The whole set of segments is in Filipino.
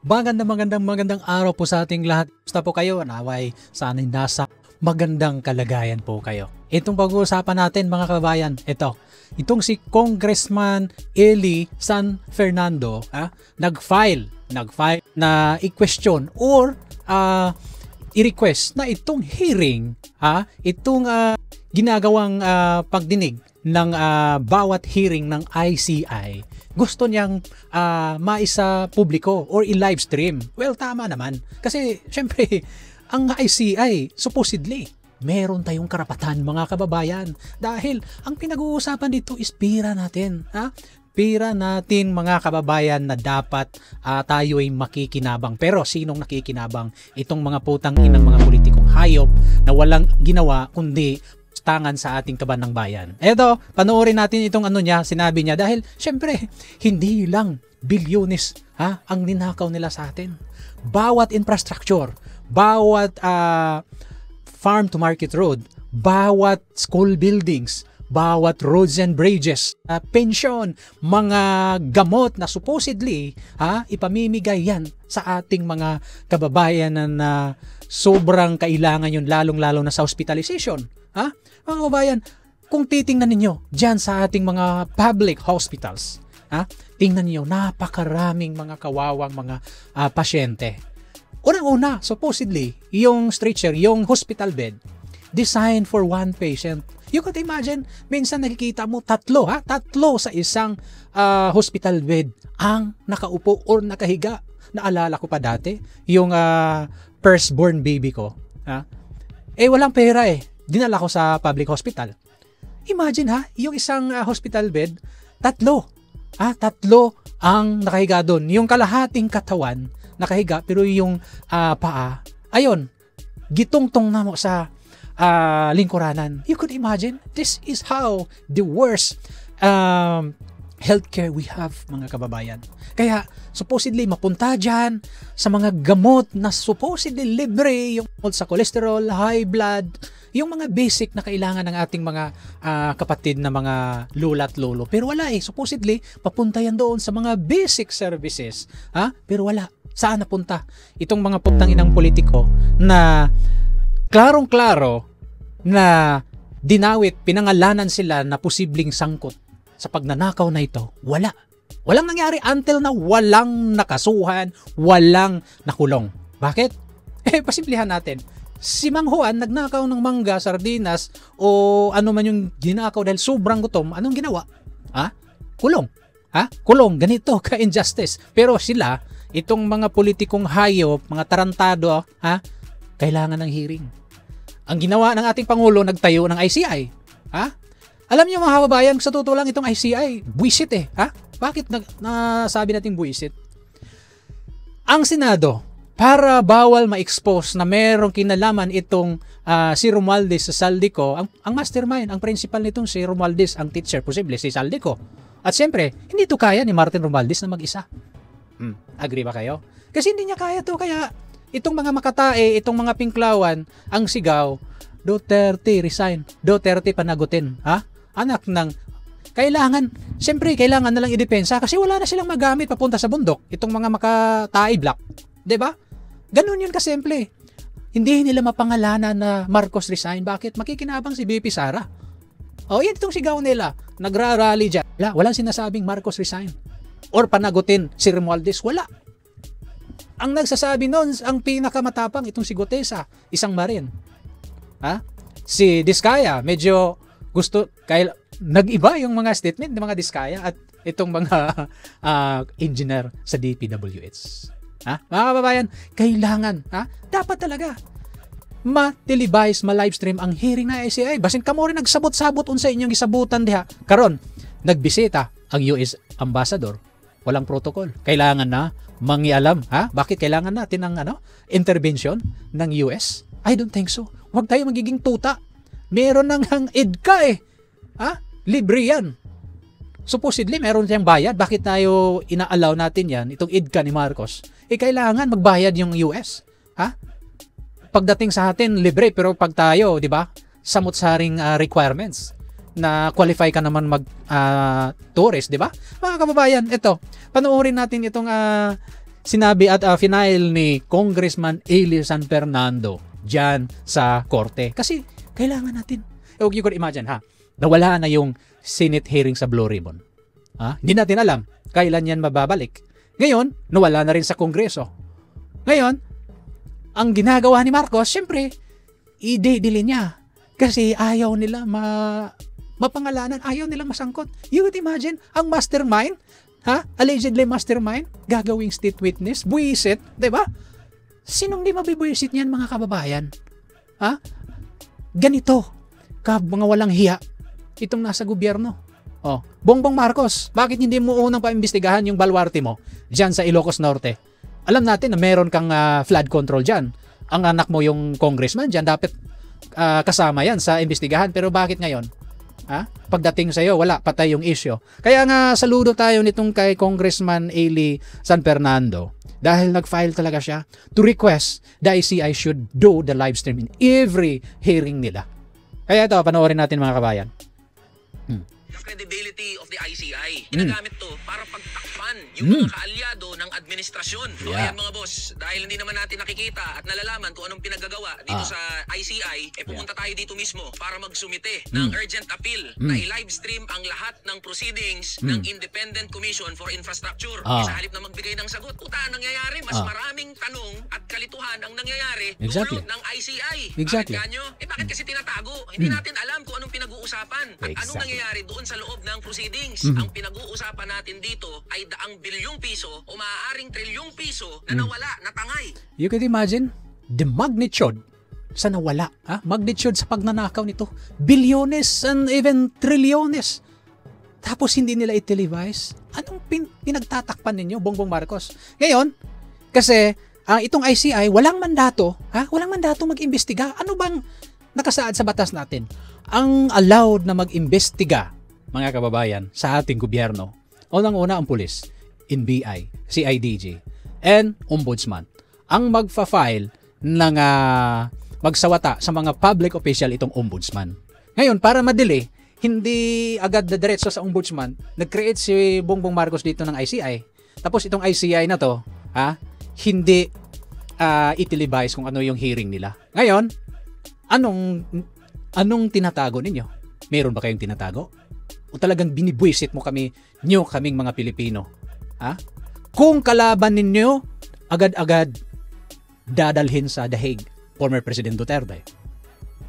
Magandang araw po sa ating lahat. Gusto po kayo? Naway sana'y nasa magandang kalagayan po kayo. Itong pag-uusapan natin mga kababayan, itong si Congressman Eli San Fernando, nag-file na i-question or i-request na itong hearing, itong ginagawang pagdinig ng bawat hearing ng ICI, gusto niyang maisa publiko or i-live stream. Well, tama naman. Kasi, syempre, ang ICI, supposedly, meron tayong karapatan mga kababayan. Dahil, ang pinag-uusapan dito is pira natin. Pira natin mga kababayan na dapat tayo ay makikinabang. Pero, sinong nakikinabang? Itong mga putang inang mga politikong hayop na walang ginawa kundi tangan sa ating kaban ng bayan. Eto, panoorin natin itong sinabi niya dahil syempre hindi lang bilyones ang ninakaw nila sa atin. Bawat infrastructure, bawat farm to market road, bawat school buildings, bawat roads and bridges, pension, mga gamot na supposedly ipamimigay yan sa ating mga kababayan na sobrang kailangan yun, lalong-lalo na sa hospitalization. Mga kababayan, kung titingnan ninyo dyan sa ating mga public hospitals, tingnan niyo napakaraming mga kawawang mga pasyente. Unang-una, supposedly, yung stretcher, yung hospital bed, designed for one patient. You could imagine, minsan nakikita mo tatlo sa isang hospital bed ang nakaupo or nakahiga. Naalala ko pa dati, yung firstborn baby ko. Walang pera dinala ko sa public hospital. Imagine yung isang hospital bed, tatlo ang nakahiga doon. Yung kalahating katawan nakahiga, pero yung paa, gitungtong na mo sa lingkuranan. You could imagine, this is how the worst healthcare we have, mga kababayan. Kaya, supposedly, mapunta dyan sa mga gamot na supposedly libre, yung sa cholesterol, high blood, yung mga basic na kailangan ng ating mga kapatid na mga lula at lolo. Pero wala supposedly, papunta yan doon sa mga basic services. Pero wala. Saan napunta? Itong mga putang inang politiko na klarong-klaro na dinawit, pinangalanan sila na posibleng sangkot sa pagnanakaw na ito. Walang nangyari until na walang nakasuhan, walang nakulong. Bakit? Pasimplihan natin. Si Mang Juan nagnakaw ng mangga, sardinas, o ano man yung ginakaw dahil sobrang gutom. Anong ginawa? Kulong. Kulong. Ganito ka-injustice. Pero sila, itong mga politikong hayop, mga tarantado, kailangan ng hearing. Ang ginawa ng ating Pangulo, nagtayo ng ICI. Alam niyo mga kababayan, sa totoo lang itong ICI, buwisit Bakit nasabi natin buwisit? Ang Senado, para bawal ma-expose na merong kinalaman itong si Romualdez sa Saldico, ang mastermind, ang principal nitong si Romualdez, ang teacher, posible si Saldico. At siyempre, hindi to kaya ni Martin Romualdez na mag-isa. Agree ba kayo? Kasi hindi niya kaya to, kaya itong mga makatae, itong mga pinklawan, ang sigaw, Duterte resign, Duterte panagutin. Anak ng siyempre kailangan na lang idepensa kasi wala na silang magamit papunta sa bundok. Itong mga makatae block, 'di ba? Ganun yun kasimple. Hindi nila mapangalanan na Marcos resign. Bakit? Makikinabang si BP Sara. Yan itong sigaw nila. Nagra-rally dyan. Walang sinasabing Marcos resign. Or panagutin si Romualdez. Wala. Ang nagsasabi noon, ang pinakamatapang, itong si Gutesa, isang marin. Si Diskaya, medyo nag-iba yung mga statement ng mga Diskaya at itong mga engineer sa DPWH. Mga kababayan, kailangan, dapat talaga ma-televise, ma-livestream ang hearing na ICI. Basin ka mo rin nagsabot-sabot sa inyong isabutan diha. Karon, nagbisita ang US Ambassador. Walang protocol. Kailangan na mangialam. Bakit kailangan natin ng intervention ng US? I don't think so. Huwag tayo magiging tuta. Meron nang EDCA libre yan. Supposedly, meron siyang bayad. Bakit tayo ina-allow natin yan? Itong EDCA ni Marcos. Kailangan magbayad yung US. Pagdating sa atin, libre. Pero pag tayo, di ba, samot-saring requirements na qualify ka naman tourist, di ba? Mga kababayan, ito, panoorin natin itong sinabi at final ni Congressman Eli San Fernando dyan sa korte. Kasi kailangan natin. You could imagine nawala na yung Senate hearing sa Blue Ribbon. Hindi natin alam kailan yan mababalik. Ngayon, nawala na rin sa Kongreso. Ngayon, ang ginagawa ni Marcos, syempre, i-delay niya. Kasi ayaw nila mapangalanan, ayaw nila masangkot. You would imagine, ang mastermind, allegedly mastermind, gagawing state witness, buwisit, diba? Sinong di mabibuwisit niyan, mga kababayan? Ganito, mga walang hiya, itong nasa gobyerno. Bongbong Marcos, bakit hindi mo unang paimbestigahan yung balwarte mo dyan sa Ilocos Norte? Alam natin na meron kang flood control dyan. Ang anak mo yung congressman dyan, dapat kasama yan sa imbestigahan. Pero bakit ngayon? Pagdating sa'yo, wala, patay yung issue. Kaya nga, saludo tayo nitong kay Congressman Eli San Fernando dahil nag-file talaga siya to request the ICI should do the live stream in every hearing nila. Kaya ito, panoorin natin mga kabayan. The credibility of the ICI. Ginagamit to para pagtakpan yung mga kaalyado ng administrasyon. Ayan mga boss, dahil hindi naman natin nakikita at nalalaman kung anong pinagagawa dito sa ICI, pupunta tayo dito mismo para magsumite ng urgent appeal na i-live stream ang lahat ng proceedings ng Independent Commission for Infrastructure. Sa halip na magbigay ng sagot, nangyayari, mas maraming tanong at kalituhan ang nangyayari dulot ng ICI. Exactly. Bakit kanyo? Bakit kasi tinatago? Hindi natin alam kung anong pinag-uusapan at anong nangyayari doon sa loob ng proceedings. Ang pinag-uusapan natin dito ay daang bilyong piso o maaaring trilyong piso na nawala, natangay. You can imagine the magnitude sa nawala. Magnitude sa pagnanakaw nito. Bilyones and even trilyones. Tapos hindi nila i-televise. Anong pinagtatakpan ninyo, Bongbong Marcos? Ngayon, kasi itong ICI, walang mandato. Walang mandato mag-imbestiga. Ano bang nakasaad sa batas natin? Ang allowed na mag-imbestiga, mga kababayan, sa ating gobyerno, unang-una ang pulis, NBI, CIDG, and Ombudsman. Ang magfa-file ng magsawata sa mga public official itong Ombudsman. Ngayon, para madali, hindi agad diretso sa Ombudsman, nag-create si Bongbong Marcos dito ng ICI. Tapos itong ICI na to, hindi i-televise kung ano yung hearing nila. Ngayon, anong tinatago ninyo? Meron ba kayong tinatago? O talagang binibwisit mo kaming mga Pilipino? Kung kalaban ninyo, agad-agad dadalhin sa The Hague, former President Duterte.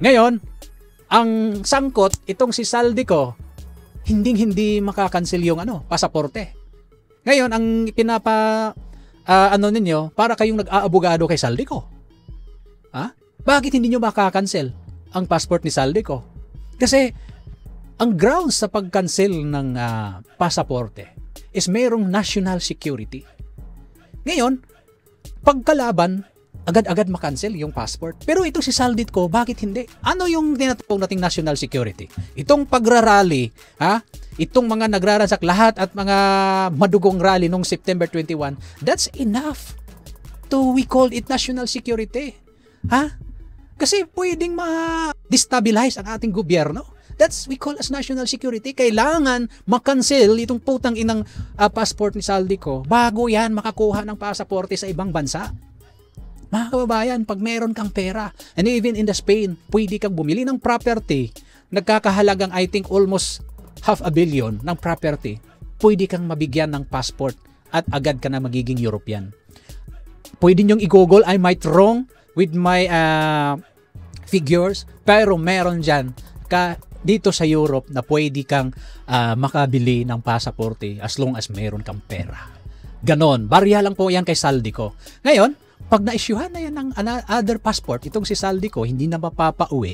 Ngayon, ang sangkot, itong si Saldico, hindi makakancel yung pasaporte. Ngayon, ang ninyo, para kayong nag-aabogado kay Saldico. Bakit hindi nyo makakancel ang passport ni Saldico? Kasi ang grounds sa pag-cancel ng pasaporte is mayroong national security. Ngayon, pagkalaban, agad-agad makancel yung passport. Pero ito si Saldico, bakit hindi? Ano yung tinatawag nating national security? Itong pagrarally, itong mga nagraransak lahat at mga madugong rally noong September 21, that's enough to we call it national security. Kasi pwedeng ma-destabilize ang ating gobyerno. That's we call as national security. Kailangan makancel itong putang inang passport ni Saldico bago yan makakuha ng pasaporte sa ibang bansa. Mga kababayan, pag meron kang pera, and even in the Spain, pwede kang bumili ng property, nagkakahalagang I think almost $500 million ng property, pwede kang mabigyan ng passport at agad ka na magiging European. Pwede nyong i-google, I might wrong with my figures, pero meron dyan dito sa Europe na pwede kang makabili ng pasaporte as long as meron kang pera. Ganon. Barya lang po yan kay Saldico. Ngayon, pag na-issuehan na yan ng other passport, itong si Saldico, hindi na mapapauwi,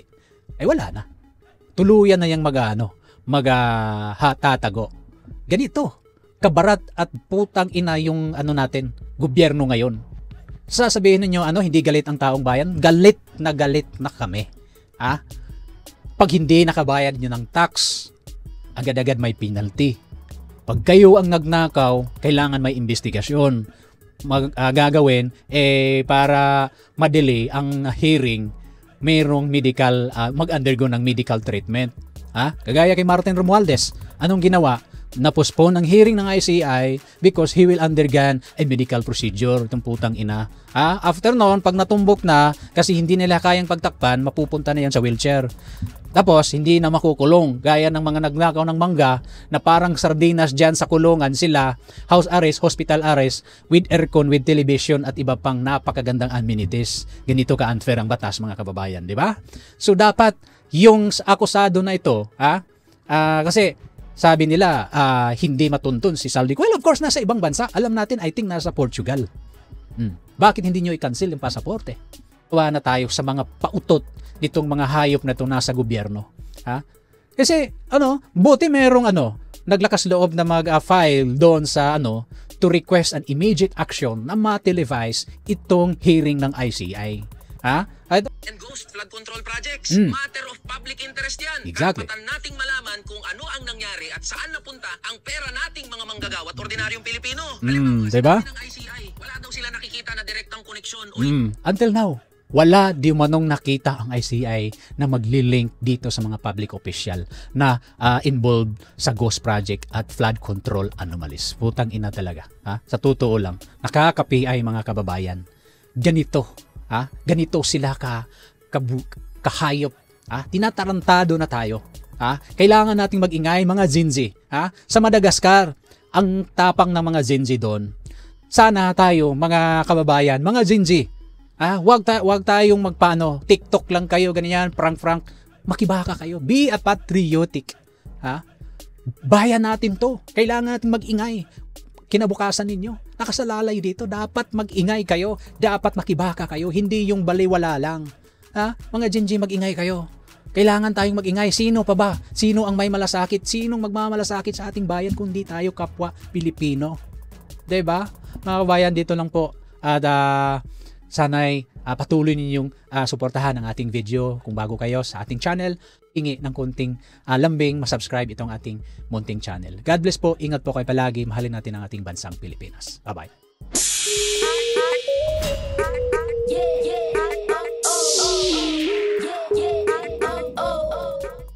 ay wala na. Tuluyan na yung tatago. Ganito. Kabarat at putang ina yung natin, gobyerno ngayon. Sasabihin niyo hindi galit ang taong bayan? Galit na kami. Pag hindi nakabayad nyo ng tax, agad-agad may penalty. Pag kayo ang nagnakaw, kailangan may investigasyon. Gagawin para madali ang hearing, mayroong mag-undergo ng medical treatment. Kagaya kay Martin Romualdez, anong ginawa? na-postpone ang hearing ng ICI because he will undergo a medical procedure. Itong putang ina. After noon, pag natumbok na, kasi hindi nila kayang pagtakpan, mapupunta na yan sa wheelchair. Tapos, hindi na makukulong. Gaya ng mga nagnakaw ng mangga na parang sardinas dyan sa kulungan sila, house arrest, hospital arrest, with aircon, with television, at iba pang napakagandang amenities. Ganito ka-unfair ang batas, mga kababayan, di ba? So, dapat yung akusado na ito, kasi sabi nila, hindi matuntun si Saldico. Well, of course, nasa ibang bansa. Alam natin, I think nasa Portugal. Bakit hindi nyo i-cancel yung pasaporte? Tuwa na tayo sa mga pautot nitong mga hayop na ito nasa gobyerno. Kasi, buti merong naglakas loob na mag-file doon sa to request an immediate action na ma-televise itong hearing ng ICI. And ghost flood control projects. Matter of public interest yan. Exactly. Karapatan nating malaman kung ano ang nangyari at saan napunta ang pera nating mga manggagawa at ordinaryong Pilipino. Diba? Ng ICI, wala daw sila nakikita na direktang koneksyon. Until now, wala di manong nakita ang ICI na magli-link dito sa mga public official na involved sa ghost project at flood control anomalies. Putang ina talaga. Sa totoo lang, nakaka-PI mga kababayan. Ganito sila kahayop. Tinatarantado na tayo. Kailangan nating mag-ingay mga Zinzi. Sa Madagascar, ang tapang ng mga Zinzi doon. Sana tayo, mga kababayan, mga Zinzi, wag tayong magpaano, TikTok lang kayo, ganyan, prank, makibaka kayo. Be a patriotic. Bayan natin to. Kailangan natin mag-ingay. Kinabukasan ninyo, nakasalalay dito, dapat mag-ingay kayo, dapat makibaka kayo, hindi yung baliwala lang. Mga Ginji, mag-ingay kayo. Kailangan tayong mag-ingay. Sino pa ba? Sino ang may malasakit? Sinong magmamalasakit sa ating bayan kundi tayo kapwa Pilipino? Diba? Mga kabayan, dito lang po. At sana'y patuloy ninyong suportahan ang ating video. Kung bago kayo sa ating channel, hingi ng konting lambing, masubscribe itong ating munting channel. God bless po, ingat po kayo palagi, mahalin natin ang ating bansang Pilipinas. Bye-bye.